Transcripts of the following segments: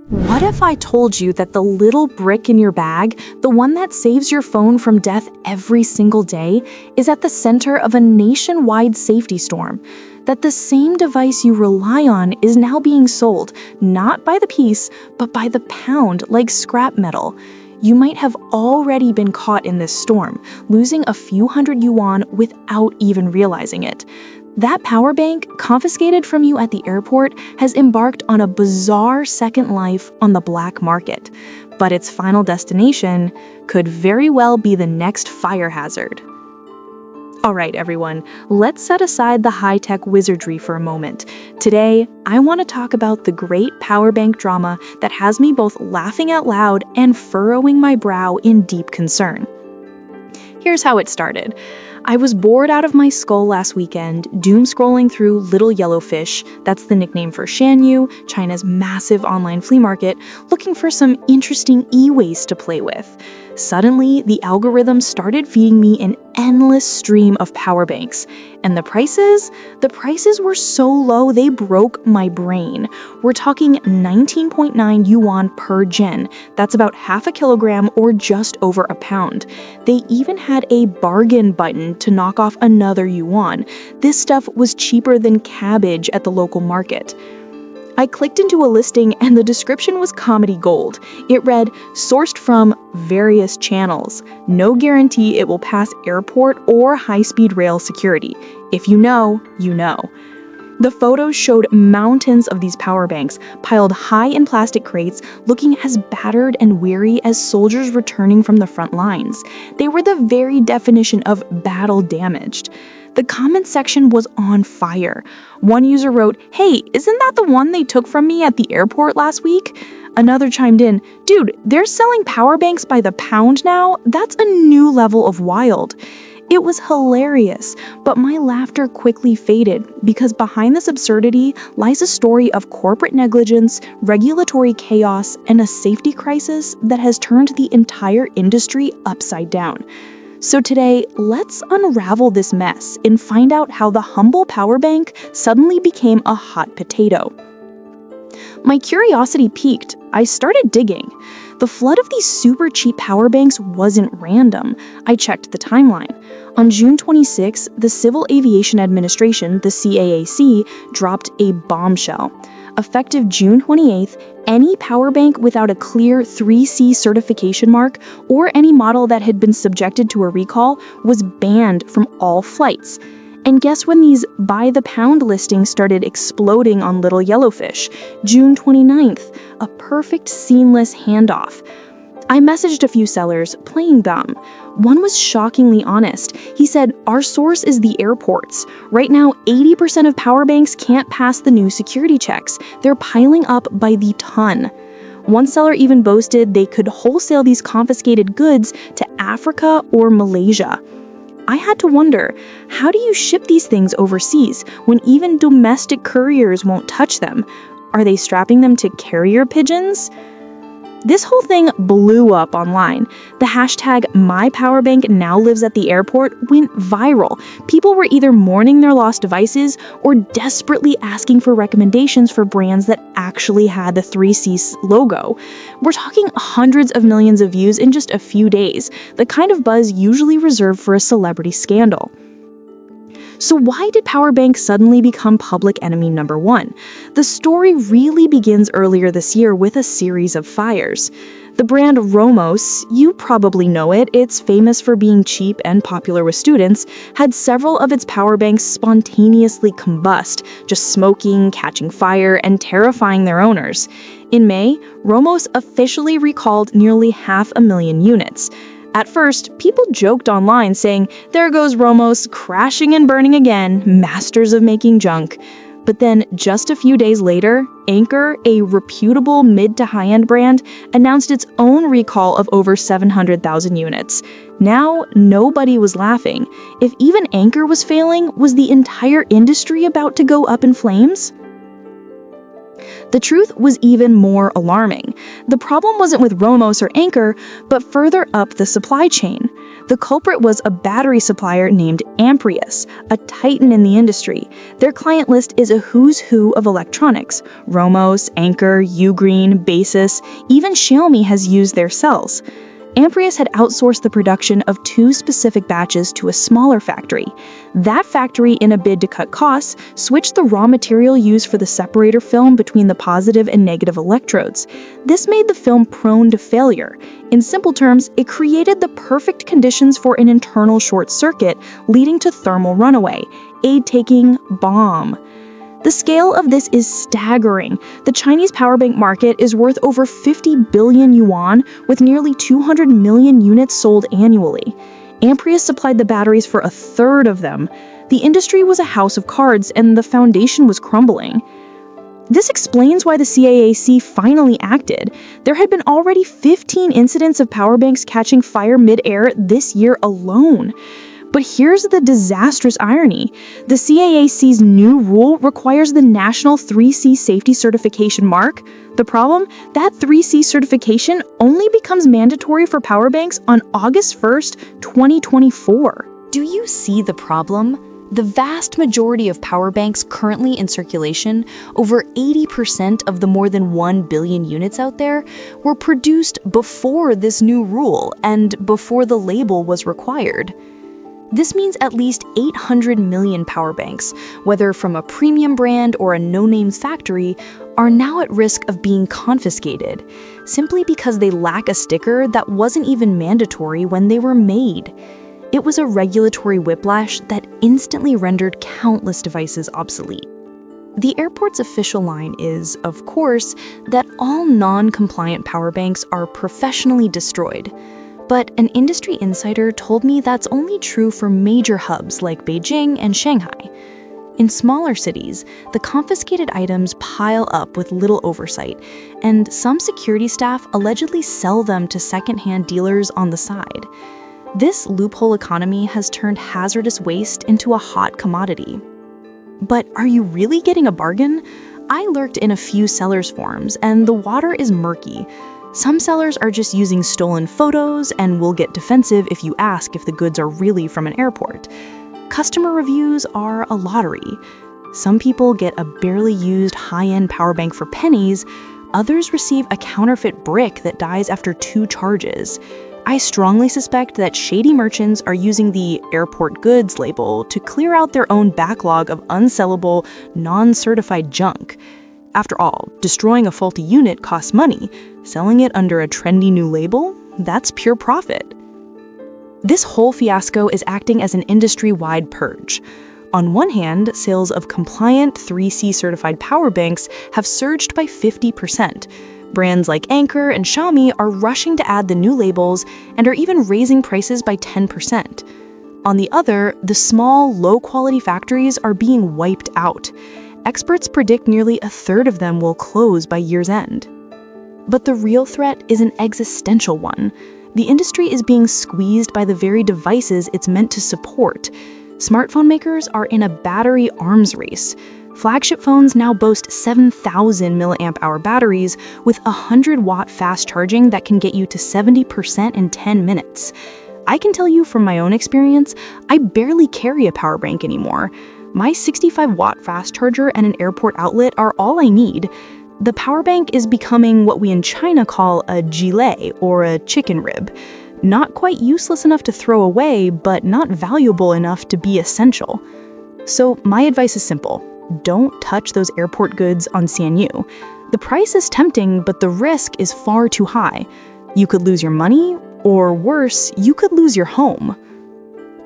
What if I told you that the little brick in your bag, the one that saves your phone from death every single day, is at the center of a nationwide safety storm? That the same device you rely on is now being sold, not by the piece, but by the pound, like scrap metal. You might have already been caught in this storm, losing a few hundred yuan without even realizing it. That power bank, confiscated from you at the airport, has embarked on a bizarre second life on the black market. But its final destination could very well be the next fire hazard. Alright everyone, let's set aside the high-tech wizardry for a moment. Today, I want to talk about the great power bank drama that has me both laughing out loud and furrowing my brow in deep concern. Here's how it started. I was bored out of my skull last weekend, doom-scrolling through Little Yellowfish, that's the nickname for Shanyu, China's massive online flea market, looking for some interesting e-waste to play with. Suddenly, the algorithm started feeding me an endless stream of power banks. And the prices? The prices were so low they broke my brain. We're talking 19.9 yuan per gen. That's about half a kilogram or just over a pound. They even had a bargain button to knock off another yuan. This stuff was cheaper than cabbage at the local market. I clicked into a listing and the description was comedy gold. It read, sourced from various channels. No guarantee it will pass airport or high-speed rail security. If you know, you know. The photos showed mountains of these power banks, piled high in plastic crates, looking as battered and weary as soldiers returning from the front lines. They were the very definition of battle damaged. The comments section was on fire. One user wrote, "Hey, isn't that the one they took from me at the airport last week?" Another chimed in, "Dude, they're selling power banks by the pound now? That's a new level of wild." It was hilarious, but my laughter quickly faded because behind this absurdity lies a story of corporate negligence, regulatory chaos, and a safety crisis that has turned the entire industry upside down. So today, let's unravel this mess and find out how the humble power bank suddenly became a hot potato. My curiosity piqued. I started digging. The flood of these super cheap power banks wasn't random. I checked the timeline. On June 26, the Civil Aviation Administration, the CAAC, dropped a bombshell. Effective June 28th, any power bank without a clear 3C certification mark or any model that had been subjected to a recall was banned from all flights. And guess when these by-the-pound listings started exploding on Little Yellowfish? June 29th, a perfect seamless handoff. I messaged a few sellers, playing dumb. One was shockingly honest. He said, "Our source is the airports. Right now, 80% of power banks can't pass the new security checks. They're piling up by the ton." One seller even boasted they could wholesale these confiscated goods to Africa or Malaysia. I had to wonder, how do you ship these things overseas when even domestic couriers won't touch them? Are they strapping them to carrier pigeons? This whole thing blew up online. The hashtag #MyPowerBankNowLivesAtTheAirport at the airport went viral. People were either mourning their lost devices or desperately asking for recommendations for brands that actually had the 3C logo. We're talking hundreds of millions of views in just a few days, the kind of buzz usually reserved for a celebrity scandal. So why did power banks suddenly become public enemy number one? The story really begins earlier this year with a series of fires. The brand Romoss, you probably know it, it's famous for being cheap and popular with students, had several of its power banks spontaneously combust, just smoking, catching fire, and terrifying their owners. In May, Romoss officially recalled nearly 500,000 units. At first, people joked online saying, "There goes Romoss, crashing and burning again, masters of making junk." But then, just a few days later, Anker, a reputable mid to high-end brand, announced its own recall of over 700,000 units. Now, nobody was laughing. If even Anker was failing, was the entire industry about to go up in flames? The truth was even more alarming. The problem wasn't with Romoss or Anker, but further up the supply chain. The culprit was a battery supplier named Amprius, a titan in the industry. Their client list is a who's who of electronics. Romoss, Anker, Ugreen, Basis, even Xiaomi has used their cells. Amprius had outsourced the production of 2 specific batches to a smaller factory. That factory, in a bid to cut costs, switched the raw material used for the separator film between the positive and negative electrodes. This made the film prone to failure. In simple terms, it created the perfect conditions for an internal short circuit, leading to thermal runaway, a taking bomb. The scale of this is staggering. The Chinese powerbank market is worth over 50 billion yuan, with nearly 200 million units sold annually. Amprius supplied the batteries for a third of them. The industry was a house of cards, and the foundation was crumbling. This explains why the CAAC finally acted. There had been already 15 incidents of powerbanks catching fire mid-air this year alone. But here's the disastrous irony. The CAAC's new rule requires the National 3C Safety Certification mark. The problem? That 3C certification only becomes mandatory for powerbanks on August 1st, 2024. Do you see the problem? The vast majority of power banks currently in circulation, over 80% of the more than 1 billion units out there, were produced before this new rule and before the label was required. This means at least 800 million power banks, whether from a premium brand or a no-name factory, are now at risk of being confiscated, simply because they lack a sticker that wasn't even mandatory when they were made. It was a regulatory whiplash that instantly rendered countless devices obsolete. The airport's official line is, of course, that all non-compliant power banks are professionally destroyed. But an industry insider told me that's only true for major hubs like Beijing and Shanghai. In smaller cities, the confiscated items pile up with little oversight, and some security staff allegedly sell them to secondhand dealers on the side. This loophole economy has turned hazardous waste into a hot commodity. But are you really getting a bargain? I lurked in a few sellers' forums, and the water is murky. Some sellers are just using stolen photos and will get defensive if you ask if the goods are really from an airport. Customer reviews are a lottery. Some people get a barely used high-end power bank for pennies, others receive a counterfeit brick that dies after 2 charges. I strongly suspect that shady merchants are using the airport goods label to clear out their own backlog of unsellable, non-certified junk. After all, destroying a faulty unit costs money. Selling it under a trendy new label? That's pure profit. This whole fiasco is acting as an industry-wide purge. On one hand, sales of compliant 3C certified power banks have surged by 50%. Brands like Anker and Xiaomi are rushing to add the new labels and are even raising prices by 10%. On the other, the small, low-quality factories are being wiped out. Experts predict nearly a third of them will close by year's end. But the real threat is an existential one. The industry is being squeezed by the very devices it's meant to support. Smartphone makers are in a battery arms race. Flagship phones now boast 7,000 mAh batteries with 100-watt fast charging that can get you to 70% in 10 minutes. I can tell you from my own experience, I barely carry a power bank anymore. My 65-watt fast charger and an airport outlet are all I need. The power bank is becoming what we in China call a gilet, or a chicken rib. Not quite useless enough to throw away, but not valuable enough to be essential. So my advice is simple. Don't touch those airport goods on CNU. The price is tempting, but the risk is far too high. You could lose your money, or worse, you could lose your home.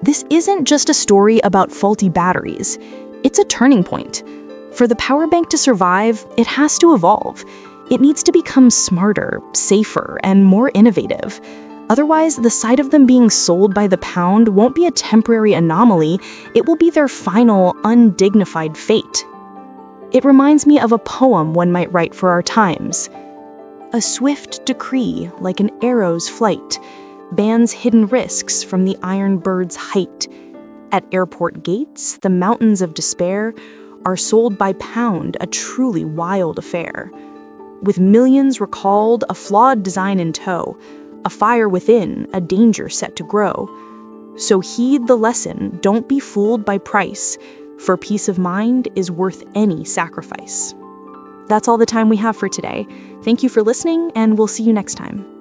This isn't just a story about faulty batteries. It's a turning point. For the power bank to survive, it has to evolve. It needs to become smarter, safer, and more innovative. Otherwise, the sight of them being sold by the pound won't be a temporary anomaly, it will be their final, undignified fate. It reminds me of a poem one might write for our times. A swift decree, like an arrow's flight, bans hidden risks from the iron bird's height. At airport gates, the mountains of despair are sold by pound, a truly wild affair. With millions recalled, a flawed design in tow, a fire within, a danger set to grow. So heed the lesson, don't be fooled by price, for peace of mind is worth any sacrifice. That's all the time we have for today. Thank you for listening, and we'll see you next time.